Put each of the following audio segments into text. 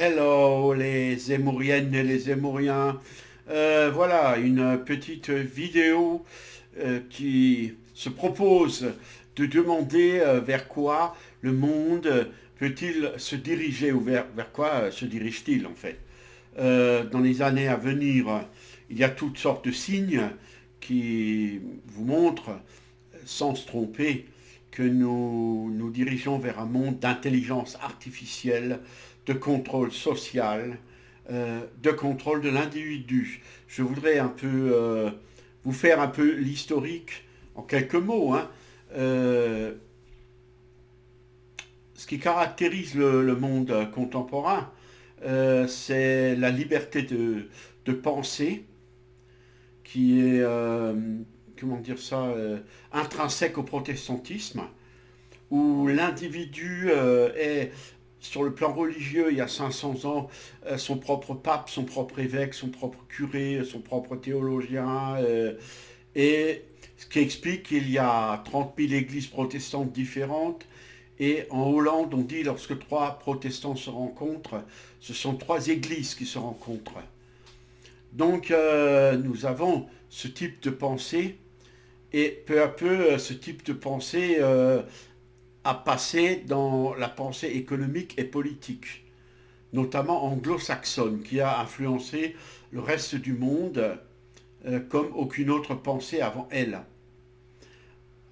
Hello les Zémouriennes et les Zémouriens. Voilà une petite vidéo qui se propose de demander vers quoi le monde peut-il se diriger ou vers quoi se dirige-t-il en fait. Dans les années à venir, il y a toutes sortes de signes qui vous montrent, sans se tromper, que nous nous dirigeons vers un monde d'intelligence artificielle, de contrôle social, de contrôle de l'individu. Je voudrais un peu vous faire un peu l'historique en quelques mots, hein. Euh, Ce qui caractérise le monde contemporain, c'est la liberté de penser qui est, comment dire ça, intrinsèque au protestantisme, où l'individu est, sur le plan religieux, il y a 500 ans, son propre pape, son propre évêque, son propre curé, son propre théologien, et ce qui explique qu'il y a 30 000 églises protestantes différentes. Et en Hollande, on dit lorsque trois protestants se rencontrent, ce sont trois églises qui se rencontrent. Donc nous avons ce type de pensée, et peu à peu, ce type de pensée a passé dans la pensée économique et politique, notamment anglo-saxonne, qui a influencé le reste du monde comme aucune autre pensée avant elle.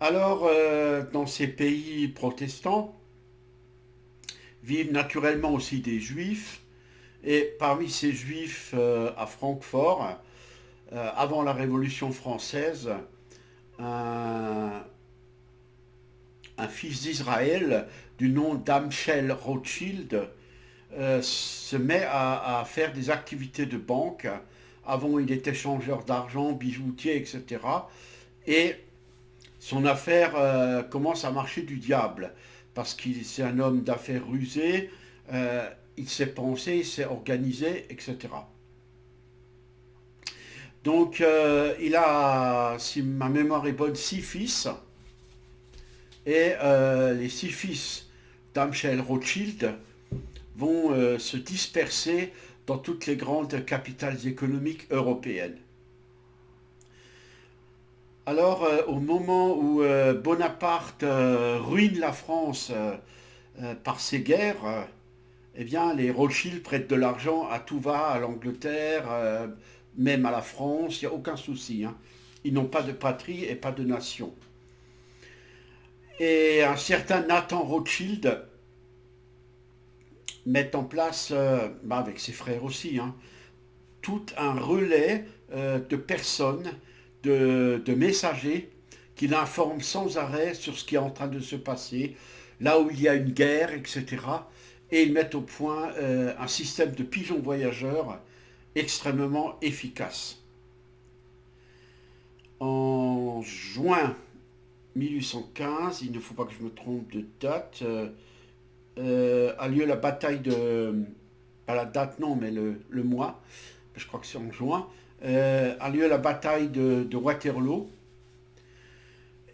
Alors, dans ces pays protestants, vivent naturellement aussi des juifs, et parmi ces juifs à Francfort, avant la Révolution française, un, un fils d'Israël du nom d'Amschel Rothschild se met à faire des activités de banque. Avant, il était changeur d'argent, bijoutier, etc. Et son affaire commence à marcher du diable, parce qu'il c'est un homme d'affaires rusé, il s'est pensé, il s'est organisé, etc. Donc il a, si ma mémoire est bonne, six fils, et les six fils d'Amschel Rothschild vont se disperser dans toutes les grandes capitales économiques européennes. Alors, au moment où Bonaparte ruine la France par ses guerres, eh bien, les Rothschild prêtent de l'argent à tout va, à l'Angleterre, même à la France, il n'y a aucun souci, hein. Ils n'ont pas de patrie et pas de nation. Et un certain Nathan Rothschild met en place, avec ses frères aussi, hein, tout un relais de personnes, de messagers qui l'informent sans arrêt sur ce qui est en train de se passer, là où il y a une guerre, etc. Et ils mettent au point un système de pigeons voyageurs extrêmement efficace. En juin 1815, il ne faut pas que je me trompe de date, a lieu la bataille de... Pas la date non, mais le mois, je crois que c'est en juin, a lieu la bataille de Waterloo.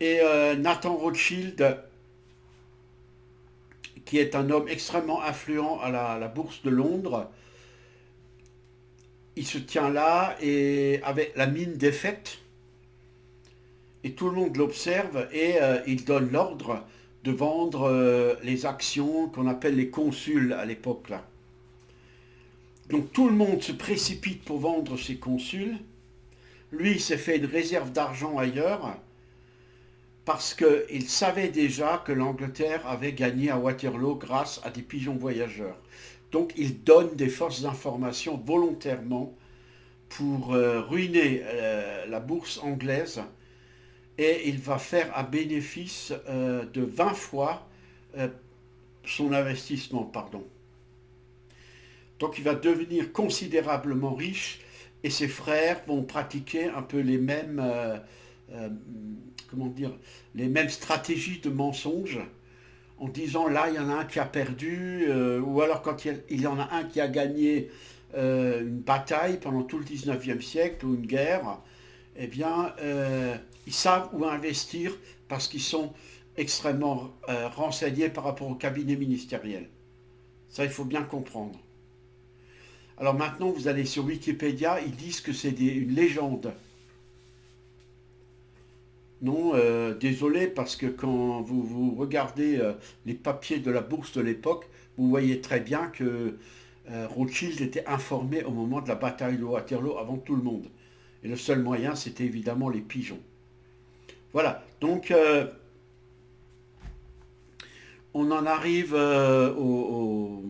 Et Nathan Rothschild, qui est un homme extrêmement influent à la bourse de Londres, il se tient là et avec la mine défaite, et tout le monde l'observe, et il donne l'ordre de vendre les actions qu'on appelle les consuls à l'époque là. Donc tout le monde se précipite pour vendre ses consuls. Lui, il s'est fait une réserve d'argent ailleurs parce qu'il savait déjà que l'Angleterre avait gagné à Waterloo grâce à des pigeons voyageurs. Donc il donne des fausses informations volontairement pour ruiner la bourse anglaise, et il va faire un bénéfice de 20 fois euh, son investissement, pardon. Donc il va devenir considérablement riche, et ses frères vont pratiquer un peu les mêmes, euh, comment dire, les mêmes stratégies de mensonge, en disant là il y en a un qui a perdu, ou alors quand il y en a un qui a gagné une bataille pendant tout le 19e siècle ou une guerre, eh bien ils savent où investir parce qu'ils sont extrêmement renseignés par rapport au cabinet ministériel. Ça, il faut bien comprendre. Alors maintenant, vous allez sur Wikipédia, ils disent que c'est une légende. Non, désolé, parce que quand vous regardez les papiers de la bourse de l'époque, vous voyez très bien que Rothschild était informé au moment de la bataille de Waterloo avant tout le monde. Et le seul moyen, c'était évidemment les pigeons. Voilà, donc on en arrive au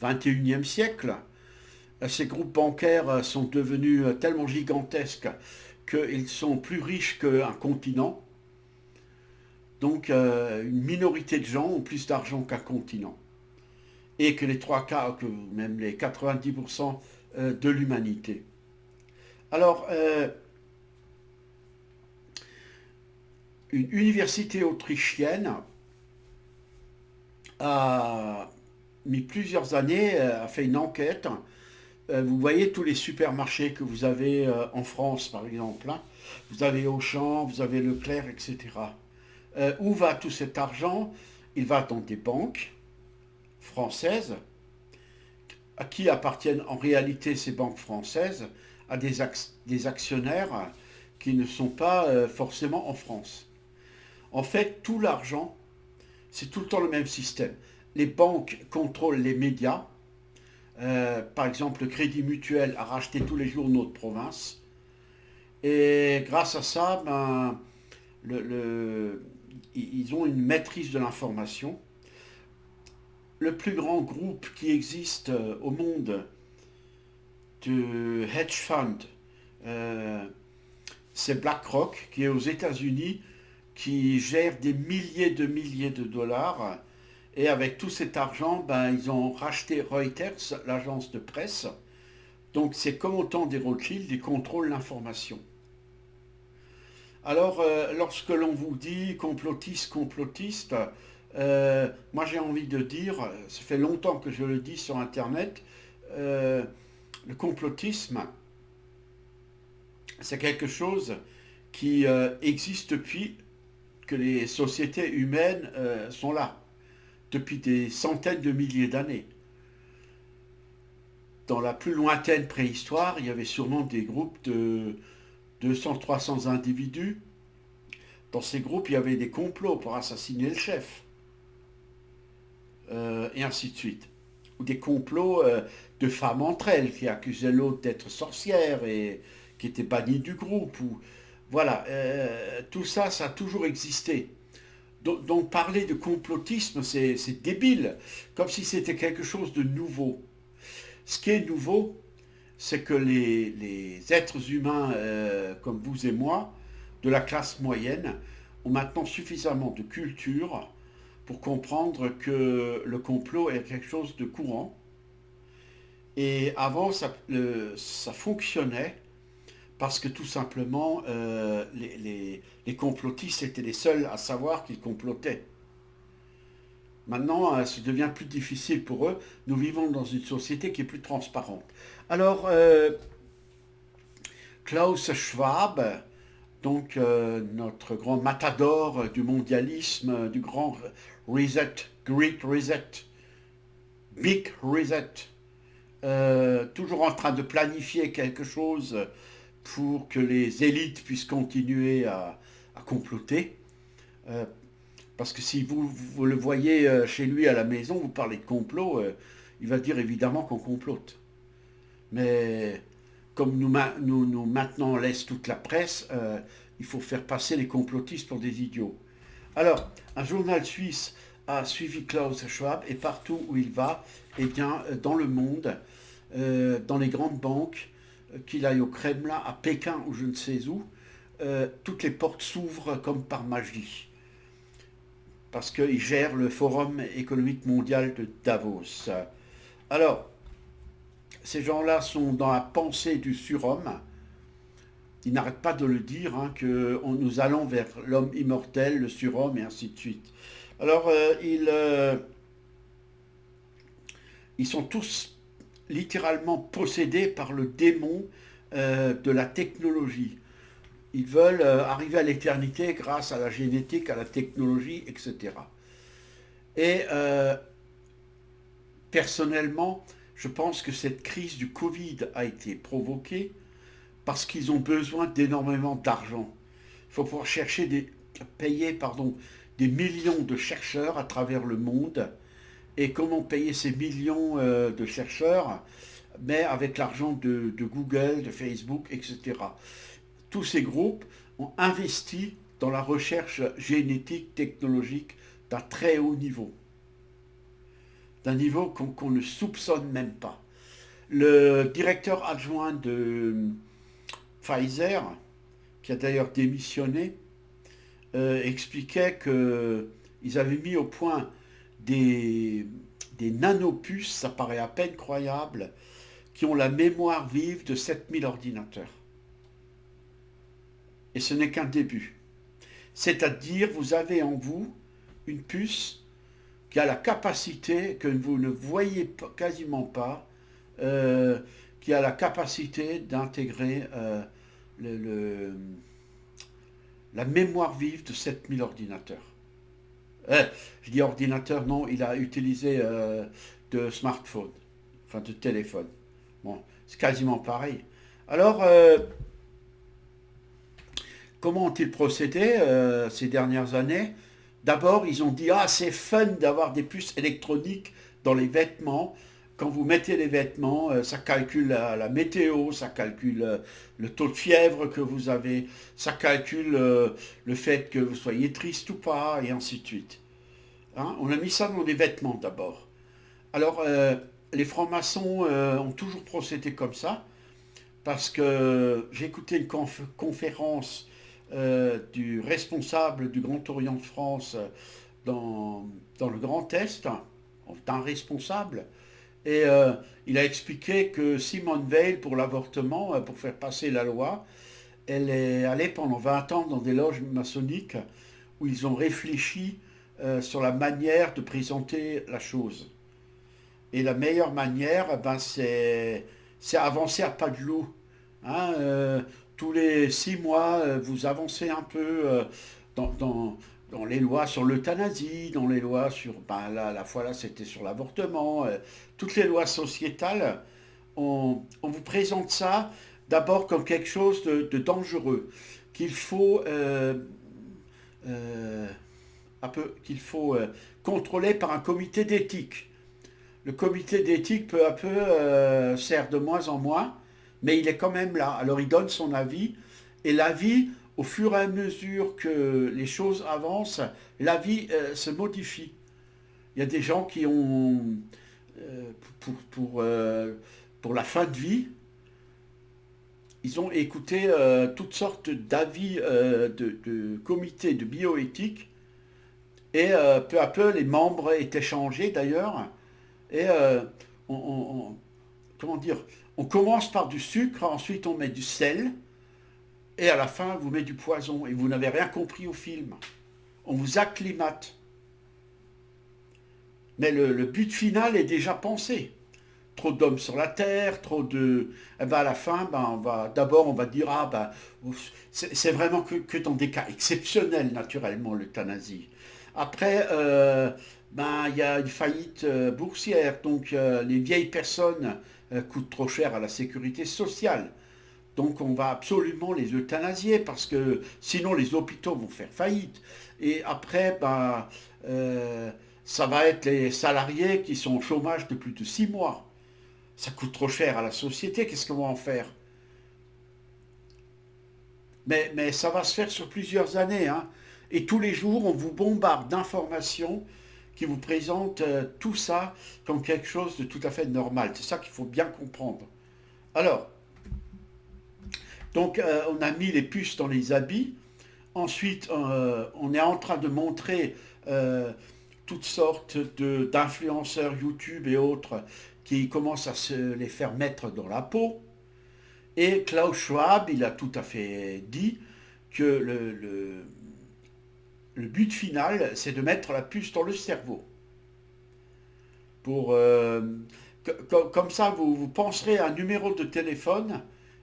21e siècle. Ces groupes bancaires sont devenus tellement gigantesques qu'ils sont plus riches qu'un continent. Donc une minorité de gens ont plus d'argent qu'un continent. Et que les trois quarts, que même les 90% de l'humanité. Alors, une université autrichienne a mis plusieurs années, a fait une enquête. Vous voyez tous les supermarchés que vous avez en France, par exemple, hein. Vous avez Auchan, vous avez Leclerc, etc. Où va tout cet argent? Il va dans des banques françaises, à qui appartiennent en réalité ces banques françaises, à des actionnaires qui ne sont pas forcément en France. En fait, tout l'argent, c'est tout le temps le même système. Les banques contrôlent les médias. Par exemple, le Crédit Mutuel a racheté tous les journaux de province. Et grâce à ça, ben, ils ont une maîtrise de l'information. Le plus grand groupe qui existe au monde de hedge fund, euh, c'est BlackRock, qui est aux États-Unis, qui gère des milliers de dollars. Et avec tout cet argent, ben, ils ont racheté Reuters, l'agence de presse. Donc c'est comme au temps des Rothschild, ils contrôlent l'information. Alors, lorsque l'on vous dit complotiste, complotiste, moi j'ai envie de dire, ça fait longtemps que je le dis sur Internet, euh, le complotisme, c'est quelque chose qui existe depuis que les sociétés humaines sont là, depuis des centaines de milliers d'années. Dans la plus lointaine préhistoire, il y avait sûrement des groupes de 200-300 individus. Dans ces groupes, il y avait des complots pour assassiner le chef, et ainsi de suite. Ou des complots de femmes entre elles qui accusaient l'autre d'être sorcière et qui étaient bannies du groupe. Ou, voilà, tout ça, ça a toujours existé. Donc parler de complotisme, c'est débile, comme si c'était quelque chose de nouveau. Ce qui est nouveau, c'est que les êtres humains comme vous et moi, de la classe moyenne, ont maintenant suffisamment de culture pour comprendre que le complot est quelque chose de courant. Et avant, ça fonctionnait parce que tout simplement, les complotistes étaient les seuls à savoir qu'ils complotaient. Maintenant, ça devient plus difficile pour eux. Nous vivons dans une société qui est plus transparente. Alors, Klaus Schwab, donc notre grand matador du mondialisme, du grand reset, Great Reset, Big Reset, toujours en train de planifier quelque chose pour que les élites puissent continuer à comploter. Euh, Parce que si vous le voyez chez lui à la maison, vous parlez de complot, il va dire évidemment qu'on complote. Mais comme nous maintenant laisse toute la presse, il faut faire passer les complotistes pour des idiots. Alors, un journal suisse a suivi Klaus Schwab et partout où il va, eh bien, dans le monde, dans les grandes banques, qu'il aille au Kremlin, à Pékin ou je ne sais où, toutes les portes s'ouvrent comme par magie parce qu'il gère le Forum économique mondial de Davos. Alors, ces gens-là sont dans la pensée du surhomme. Ils n'arrêtent pas de le dire, hein, que nous allons vers l'homme immortel, le surhomme, et ainsi de suite. Alors, ils sont tous littéralement possédés par le démon de la technologie. Ils veulent arriver à l'éternité grâce à la génétique, à la technologie, etc. Et personnellement, je pense que cette crise du Covid a été provoquée parce qu'ils ont besoin d'énormément d'argent. Il faut pouvoir payer des millions de chercheurs à travers le monde. Et comment payer ces millions de chercheurs? Mais avec l'argent de Google, de Facebook, etc. Tous ces groupes ont investi dans la recherche génétique, technologique d'un très haut niveau, d'un niveau qu'on ne soupçonne même pas. Le directeur adjoint de Pfizer, qui a d'ailleurs démissionné, expliquait qu'ils avaient mis au point des, des nanopuces, ça paraît à peine croyable, qui ont la mémoire vive de 7000 ordinateurs. Et ce n'est qu'un début. C'est-à-dire, vous avez en vous une puce qui a la capacité, que vous ne voyez quasiment pas, euh, qui a la capacité d'intégrer le, le- la mémoire vive de 7000 ordinateurs. Je dis ordinateur, non, il a utilisé de smartphone, enfin de téléphone. Bon, c'est quasiment pareil. Alors, comment ont-ils procédé ces dernières années? D'abord, ils ont dit, ah, c'est fun d'avoir des puces électroniques dans les vêtements. Quand vous mettez les vêtements, ça calcule la météo, ça calcule le taux de fièvre que vous avez, ça calcule le fait que vous soyez triste ou pas, et ainsi de suite. Hein, on a mis ça dans les vêtements d'abord. Alors, les francs-maçons ont toujours procédé comme ça, parce que j'ai écouté une conférence du responsable du Grand Orient de France dans le Grand Est, d'un responsable, et il a expliqué que Simone Veil, pour l'avortement, pour faire passer la loi, elle est allée pendant 20 ans dans des loges maçonniques où ils ont réfléchi sur la manière de présenter la chose. Et la meilleure manière, c'est avancer à pas de loup. Hein, tous les 6 mois, vous avancez un peu dans, dans- dans les lois sur l'euthanasie, dans les lois sur, ben là, la fois là, c'était sur l'avortement, toutes les lois sociétales, on vous présente ça d'abord comme quelque chose de dangereux, qu'il faut, euh, qu'il faut contrôler par un comité d'éthique. Le comité d'éthique, peu à peu, sert de moins en moins, mais il est quand même là. Alors il donne son avis, et l'avis, au fur et à mesure que les choses avancent, l'avis se modifie. Il y a des gens qui ont, euh, pour, pour, euh, pour la fin de vie, ils ont écouté toutes sortes d'avis de comités de bioéthique, et peu à peu, les membres étaient changés d'ailleurs, et on, on- comment dire, on commence par du sucre, ensuite on met du sel, et à la fin, vous mettez du poison, et vous n'avez rien compris au film. On vous acclimate. Mais le but final est déjà pensé. Trop d'hommes sur la terre, trop de... Eh ben à la fin, ben d'abord on va dire, ah ben, c'est vraiment que dans des cas exceptionnels, naturellement, l'euthanasie. Après, ben, il y a une faillite boursière, donc les vieilles personnes coûtent trop cher à la sécurité sociale. Donc on va absolument les euthanasier parce que sinon les hôpitaux vont faire faillite. Et après, ben, euh, ça va être les salariés qui sont au chômage de plus de 6 mois. Ça coûte trop cher à la société, qu'est-ce qu'on va en faire? Mais ça va se faire sur plusieurs années, hein. Et tous les jours, on vous bombarde d'informations qui vous présentent tout ça comme quelque chose de tout à fait normal. C'est ça qu'il faut bien comprendre. Alors, donc on a mis les puces dans les habits. Ensuite, on est en train de montrer euh, toutes sortes d'influenceurs YouTube et autres qui commencent à se les faire mettre dans la peau. Et Klaus Schwab, il a tout à fait dit que le but final, c'est de mettre la puce dans le cerveau. Pour, comme ça, vous penserez à un numéro de téléphone,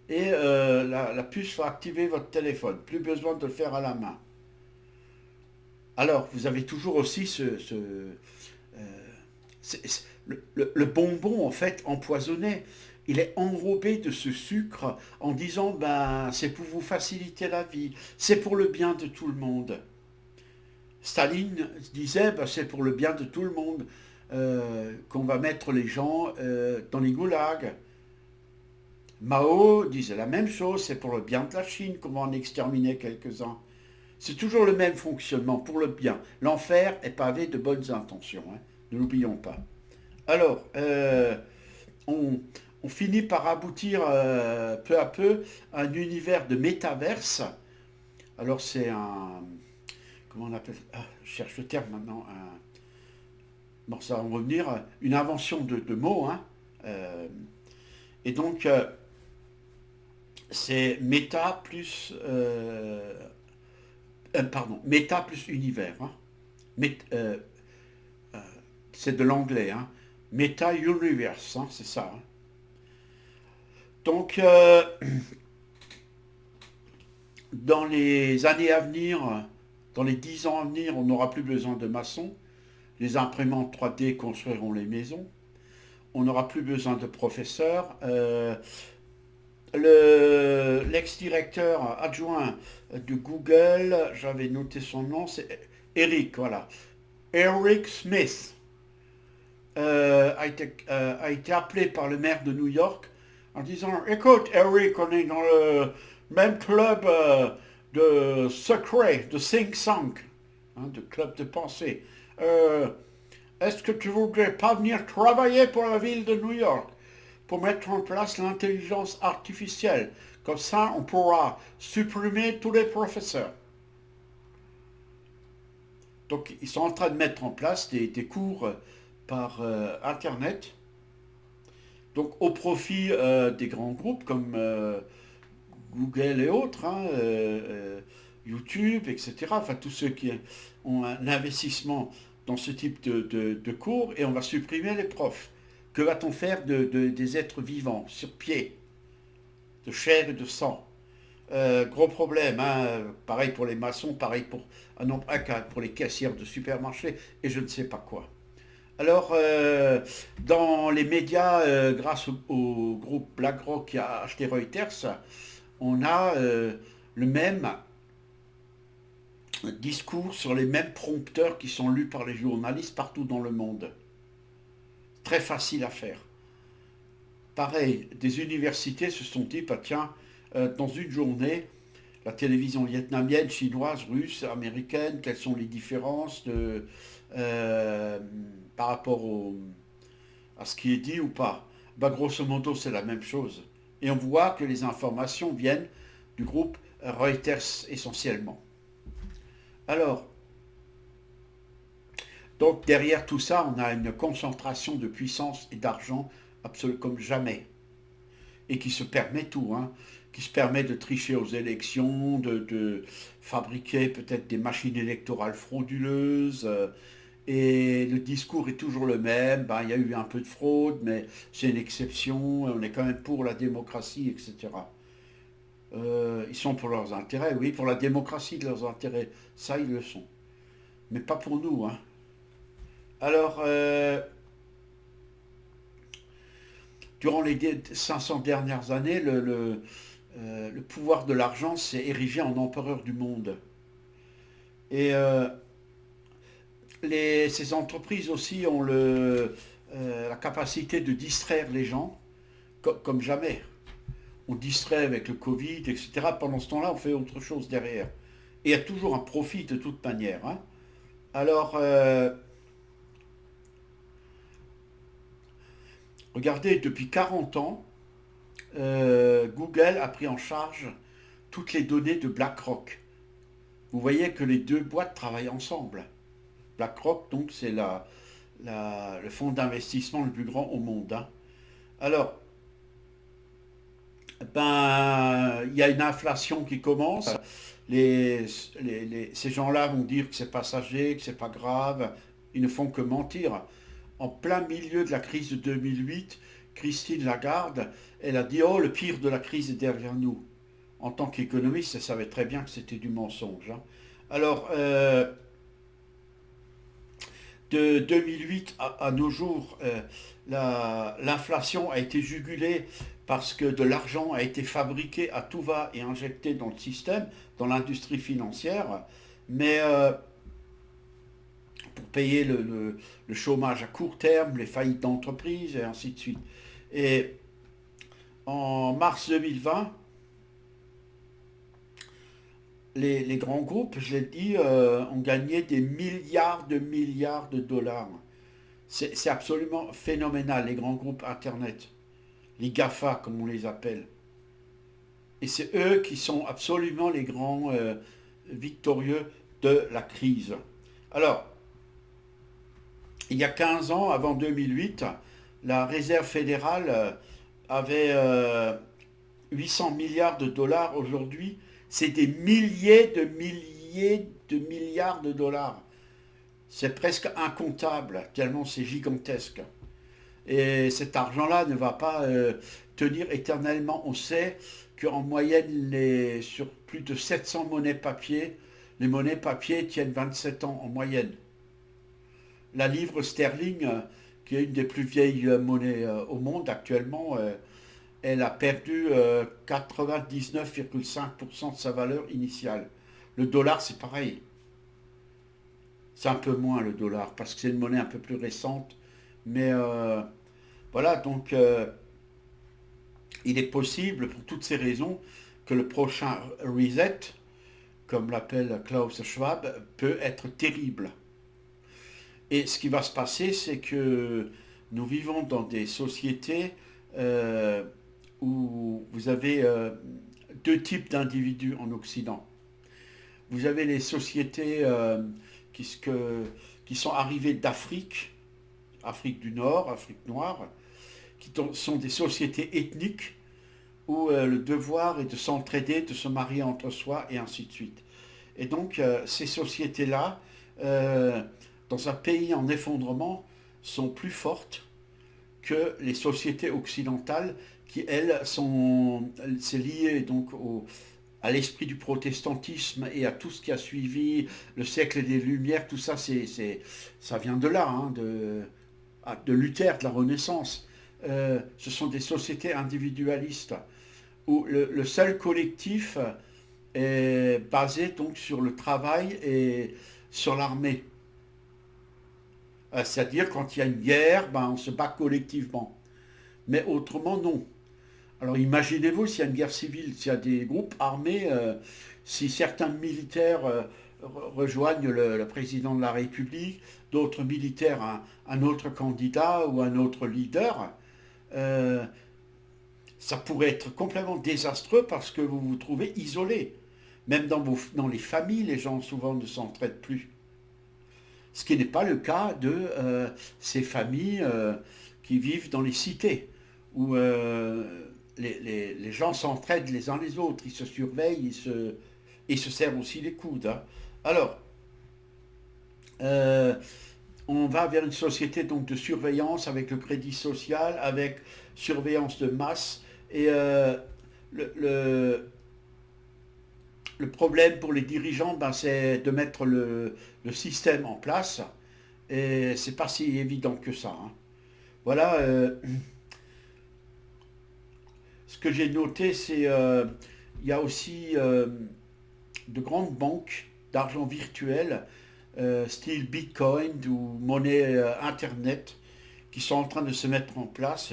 et la puce va activer votre téléphone. Plus besoin de le faire à la main. Alors, vous avez toujours aussi Le bonbon, en fait, empoisonné, il est enrobé de ce sucre en disant, ben, c'est pour vous faciliter la vie, c'est pour le bien de tout le monde. Staline disait, ben, c'est pour le bien de tout le monde qu'on va mettre les gens dans les goulags. Mao disait la même chose, c'est pour le bien de la Chine qu'on va en exterminer quelques-uns. C'est toujours le même fonctionnement, pour le bien. L'enfer est pavé de bonnes intentions, hein, ne l'oublions pas. Alors, on, on finit par aboutir peu à peu à un univers de métaverse. Alors c'est un... Comment on appelle... Ah, je cherche le terme maintenant. Bon, ça va en revenir. Une invention de mots. Hein. Euh, et donc, c'est méta plus... pardon, méta plus univers. Hein. Mét- euh, euh, c'est de l'anglais. Hein. Meta universe, hein, c'est ça. Hein. Donc, dans les années à venir, dans les 10 ans à venir, on n'aura plus besoin de maçons. Les imprimantes 3D construiront les maisons. On n'aura plus besoin de professeurs. L'ex-directeur adjoint de Google, j'avais noté son nom, c'est Eric, voilà. Eric Smith a été appelé par le maire de New York en disant, écoute Eric, on est dans le même club de secret, de think tank, hein, de club de pensée. Euh, Est-ce que tu voudrais pas venir travailler pour la ville de New York pour mettre en place l'intelligence artificielle? Comme ça, on pourra supprimer tous les professeurs. Donc, ils sont en train de mettre en place des cours par Internet, donc au profit des grands groupes comme Google et autres, hein, YouTube, etc. Enfin, tous ceux qui ont un investissement dans ce type de cours, et on va supprimer les profs. Que va-t-on faire des êtres vivants, sur pied, de chair et de sang? Gros problème, hein, pareil pour les maçons, pareil pour un nombre incalculable pour les caissières de supermarchés, et je ne sais pas quoi. Alors, dans les médias, grâce au groupe BlackRock qui a acheté Reuters, on a le même discours sur les mêmes prompteurs qui sont lus par les journalistes partout dans le monde. Très facile à faire. Pareil, des universités se sont dit, bah, tiens, dans une journée, la télévision vietnamienne, chinoise, russe, américaine, quelles sont les différences euh, par rapport à ce qui est dit ou pas? Bah, grosso modo, c'est la même chose. Et on voit que les informations viennent du groupe Reuters essentiellement. Alors, donc derrière tout ça, on a une concentration de puissance et d'argent absolue comme jamais. Et qui se permet tout, hein, qui se permet de tricher aux élections, de fabriquer peut-être des machines électorales frauduleuses. Et le discours est toujours le même. Ben, il y a eu un peu de fraude, mais c'est une exception. On est quand même pour la démocratie, etc. Ils sont pour leurs intérêts, oui, pour la démocratie de leurs intérêts. Ça, ils le sont. Mais pas pour nous, hein. Alors, durant les 500 dernières années, le pouvoir de l'argent s'est érigé en empereur du monde. Et ces entreprises aussi ont la capacité de distraire les gens comme jamais. On distrait avec le Covid, etc. Pendant ce temps-là, on fait autre chose derrière. Et il y a toujours un profit de toute manière. Hein. Alors, regardez, depuis 40 ans, Google a pris en charge toutes les données de BlackRock. Vous voyez que les deux boîtes travaillent ensemble. BlackRock, donc, c'est le fonds d'investissement le plus grand au monde. Hein. Alors, ben, il y a une inflation qui commence. Ces gens-là vont dire que c'est passager, que c'est pas grave. Ils ne font que mentir. En plein milieu de la crise de 2008, Christine Lagarde, elle a dit, oh, le pire de la crise est derrière nous. En tant qu'économiste, elle savait très bien que c'était du mensonge. Hein. Alors, De 2008 à nos jours, l'inflation a été jugulée parce que de l'argent a été fabriqué à tout va et injecté dans le système, dans l'industrie financière, mais pour payer le chômage à court terme, les faillites d'entreprises et ainsi de suite. Et en mars 2020, les grands groupes, je l'ai dit, ont gagné des milliards de dollars. C'est absolument phénoménal, les grands groupes Internet, les GAFA comme on les appelle. Et c'est eux qui sont absolument les grands victorieux de la crise. Alors, il y a 15 ans, avant 2008, la Réserve fédérale avait 800 milliards de dollars. Aujourd'hui, c'est des milliers de milliards de dollars. C'est presque incontable, tellement c'est gigantesque. Et cet argent-là ne va pas tenir éternellement. On sait qu'en moyenne, sur plus de 700 monnaies papier, les monnaies papier tiennent 27 ans en moyenne. La livre sterling, qui est une des plus vieilles monnaies au monde actuellement, elle a perdu 99,5% de sa valeur initiale. Le dollar, c'est pareil. C'est un peu moins le dollar, parce que c'est une monnaie un peu plus récente. Mais voilà, donc il est possible, pour toutes ces raisons, que le prochain reset, comme l'appelle Klaus Schwab, peut être terrible. Et ce qui va se passer, c'est que nous vivons dans des sociétés où vous avez deux types d'individus en Occident. Vous avez les sociétés qui sont arrivées d'Afrique, Afrique du Nord, Afrique noire, qui sont des sociétés ethniques où le devoir est de s'entraider, de se marier entre soi et ainsi de suite. Et donc ces sociétés-là, dans un pays en effondrement, sont plus fortes que les sociétés occidentales qui, elles, c'est lié donc à l'esprit du protestantisme et à tout ce qui a suivi le siècle des Lumières. Tout ça, ça vient de là, hein, de Luther, de la Renaissance. Ce sont des sociétés individualistes où le seul collectif est basé donc sur le travail et sur l'armée. C'est-à-dire quand il y a une guerre, ben, on se bat collectivement. Mais autrement, non. Alors imaginez-vous s'il y a une guerre civile, s'il y a des groupes armés, si certains militaires rejoignent le président de la République, d'autres militaires un autre candidat ou un autre leader, euh, ça pourrait être complètement désastreux parce que vous vous trouvez isolé. Même dans les familles, les gens souvent ne s'entraident plus. Ce qui n'est pas le cas de ces familles qui vivent dans les cités, où les gens s'entraident les uns les autres, ils se surveillent, ils se serrent aussi les coudes, hein. Alors, euh, on va vers une société donc de surveillance avec le crédit social, avec surveillance de masse, et le, le- le problème pour les dirigeants, ben, c'est de mettre le système en place, et c'est pas si évident que ça, hein. Voilà, ce que j'ai noté, c'est il y a aussi de grandes banques d'argent virtuel, style Bitcoin ou monnaie Internet, qui sont en train de se mettre en place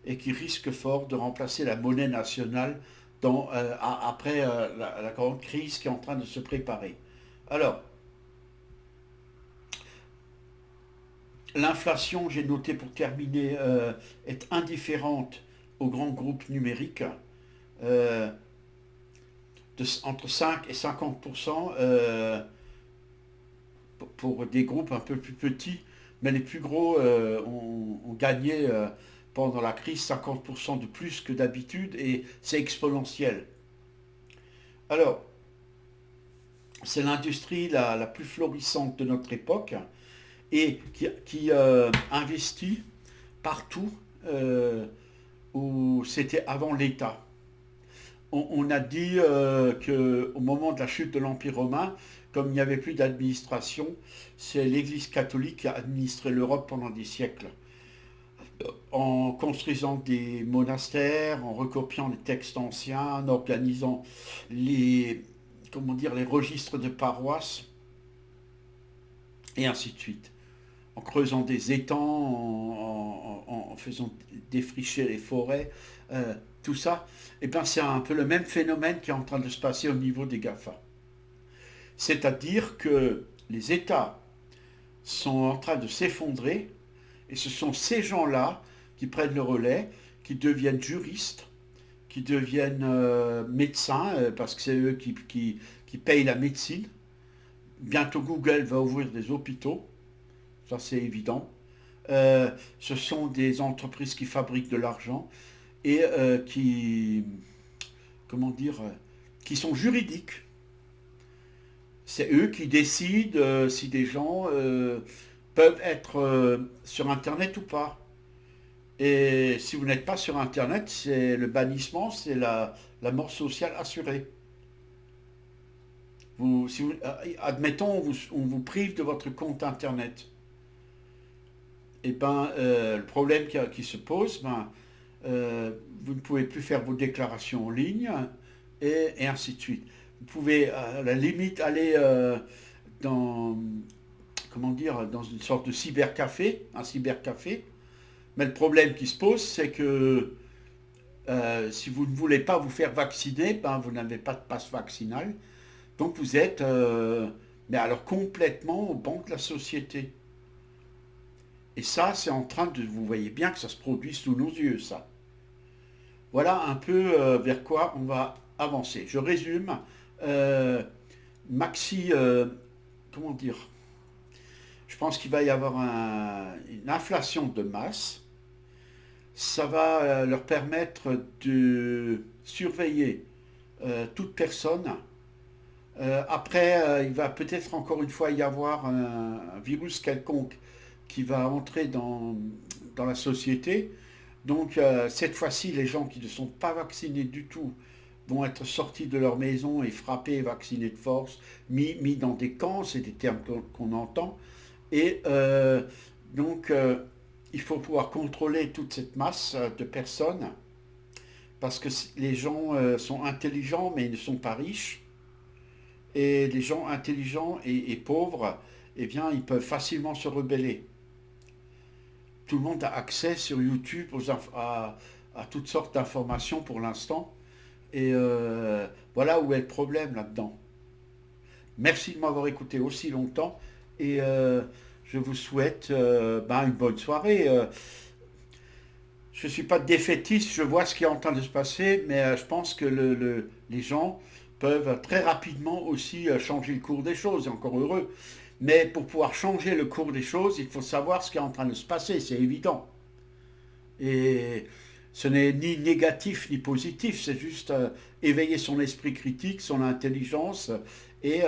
et qui risquent fort de remplacer la monnaie nationale après la grande crise qui est en train de se préparer. Alors, l'inflation, j'ai noté pour terminer, est indifférente aux grands groupes numériques, euh, entre 5 et 50% pour des groupes un peu plus petits, mais les plus gros ont gagné pendant la crise 50% de plus que d'habitude et c'est exponentiel. Alors, c'est l'industrie la plus florissante de notre époque et qui investit partout où c'était avant l'État. on a dit qu'au moment de la chute de l'Empire romain, comme il n'y avait plus d'administration, c'est l'Église catholique qui a administré l'Europe pendant des siècles, en construisant des monastères, en recopiant les textes anciens, en organisant les, comment dire, les registres de paroisses, et ainsi de suite. En creusant des étangs, en faisant défricher les forêts, tout ça, et bien c'est un peu le même phénomène qui est en train de se passer au niveau des GAFA. C'est-à-dire que les États sont en train de s'effondrer, et ce sont ces gens-là qui prennent le relais, qui deviennent juristes, qui deviennent médecins, parce que c'est eux qui payent la médecine. Bientôt Google va ouvrir des hôpitaux, ça c'est évident. Ce sont des entreprises qui fabriquent de l'argent et comment dire, qui sont juridiques. C'est eux qui décident si des gens peuvent être sur Internet ou pas. Et si vous n'êtes pas sur Internet, c'est le bannissement, c'est la mort sociale assurée. Admettons, on vous prive de votre compte Internet. Et ben, le problème qui se pose, ben, vous ne pouvez plus faire vos déclarations en ligne et ainsi de suite. Vous pouvez à la limite aller dans, comment dire, dans une sorte de cybercafé, un cybercafé. Mais le problème qui se pose, c'est que si vous ne voulez pas vous faire vacciner, ben, vous n'avez pas de passe vaccinal. Donc vous êtes, mais alors complètement au banc de la société. Et ça, c'est en train de, vous voyez bien que ça se produit sous nos yeux, ça. Voilà un peu vers quoi on va avancer. Je résume. Euh, Maxi, comment dire, je pense qu'il va y avoir une inflation de masse. Ça va leur permettre de surveiller toute personne. Après, il va peut-être encore une fois y avoir un virus quelconque qui va entrer dans la société. Donc cette fois-ci, les gens qui ne sont pas vaccinés du tout vont être sortis de leur maison et frappés et vaccinés de force, mis dans des camps, c'est des termes qu'on entend. Et donc il faut pouvoir contrôler toute cette masse de personnes parce que les gens sont intelligents mais ils ne sont pas riches. Et les gens intelligents et pauvres, eh bien, ils peuvent facilement se rebeller. Tout le monde a accès sur YouTube à toutes sortes d'informations pour l'instant. Et voilà où est le problème là-dedans. Merci de m'avoir écouté aussi longtemps et je vous souhaite ben, une bonne soirée. Je ne suis pas défaitiste, je vois ce qui est en train de se passer, mais je pense que les gens peuvent très rapidement aussi changer le cours des choses, et encore heureux. Mais pour pouvoir changer le cours des choses, il faut savoir ce qui est en train de se passer, c'est évident. Et ce n'est ni négatif ni positif, c'est juste éveiller son esprit critique, son intelligence et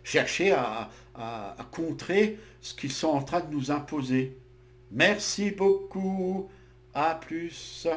chercher à contrer ce qu'ils sont en train de nous imposer. Merci beaucoup, à plus.